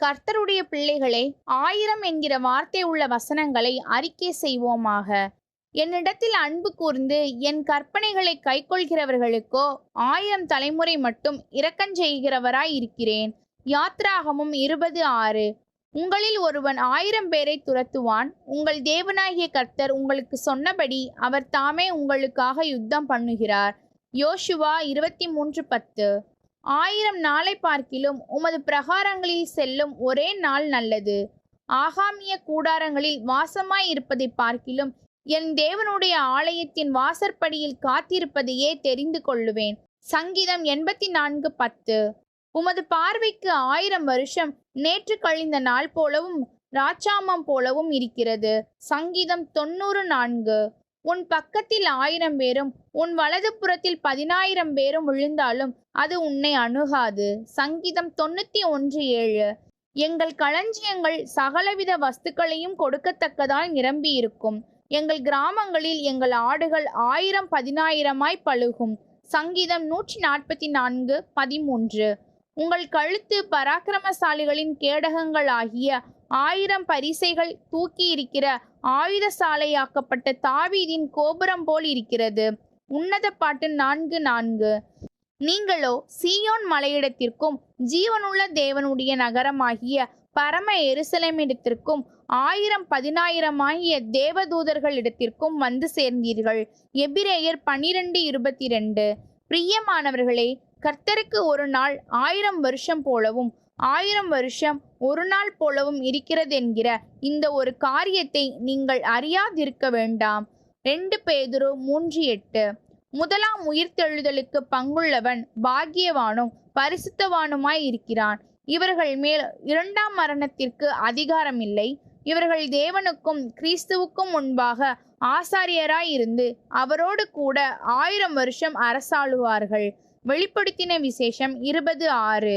கர்த்தருடைய பிள்ளைகளே, 1000 என்கிற வார்த்தை உள்ள வசனங்களை அறிக்கை செய்வோமாக. என்னிடத்தில் அன்பு கூர்ந்து என் கற்பனைகளை கைக்கொள்கிறவர்களுக்கோ 1000 தலைமுறை மட்டும் இரக்கஞ்செய்கிறவராய் இருக்கிறேன். யாத்ராகமம் 20:6. உங்களில் ஒருவன் 1000 பேரை துரத்துவான். உங்கள் தேவனாகிய கர்த்தர் உங்களுக்கு சொன்னபடி அவர் தாமே உங்களுக்காக யுத்தம் பண்ணுகிறார். யோசுவா 23:10. 1000 நாளை பார்க்கிலும் உமது பிரகாரங்களில் செல்லும் ஒரே நாள் நல்லது. ஆகாமிய கூடாரங்களில் வாசமாய் இருப்பதை பார்க்கிலும் என் தேவனுடைய ஆலயத்தின் வாசற்படியில் காத்திருப்பதையே தெரிந்து கொள்ளுவேன். சங்கீதம் 84:10. உமது பார்வைக்கு 1000 வருஷம் நேற்று கழிந்த நாள் போலவும் ராச்சாமம் போலவும் இருக்கிறது. சங்கீதம் 90:4. உன் பக்கத்தில் 1000 பேரும் உன் வலது புறத்தில் 10,000 பேரும் விழுந்தாலும் அது உன்னை அணுகாது. சங்கீதம் 91:7. எங்கள் களஞ்சியங்கள் சகலவித வஸ்துக்களையும் கொடுக்கத்தக்கதாய் நிரம்பி இருக்கும். எங்கள் கிராமங்களில் எங்கள் ஆடுகள் 1000 10,000 பழுகும். சங்கீதம் 144:13. உங்கள் கழுத்து பராக்கிரமசாலிகளின் கேடகங்கள் ஆகிய 1000 பரிசைகள் தூக்கி இருக்கிற ஆயுதசாலையாக்கப்பட்ட தாவீதின் கோபுரம் போல் இருக்கிறது. உன்னத பாட்டு 4:4. நீங்களோ சீயோன் மலையிடத்திற்கும் ஜீவனுள்ள தேவனுடைய நகரமாகிய பரம எருசலேமிடத்திற்கும் 1000 10,000 தேவதூதர்களிடத்திற்கும் வந்து சேர்ந்தீர்கள். எபிரேயர் 12:22. பிரியமானவர்களே, கர்த்தருக்கு ஒரு நாள் 1000 வருஷம் போலவும் 1000 வருஷம் ஒரு நாள் போலவும் இருக்கிறதென்கிற இந்த ஒரு காரியத்தை நீங்கள் அறியாதிருக்க வேண்டாம். 2 பேதுரு 3:8. முதலாம் உயிர்த்தெழுதலுக்கு பங்குள்ளவன் பாக்கியவானும் பரிசுத்தவானுமாய் இருக்கிறான். இவர்கள் மேல் 2ஆம் மரணத்திற்கு அதிகாரம் இல்லை. இவர்கள் தேவனுக்கும் கிறிஸ்துவுக்கும் முன்பாக ஆசாரியராய் இருந்து அவரோடு கூட 1000 வருஷம் அரசாளுவார்கள். வெளிப்படுத்தின விசேஷம் 20:6.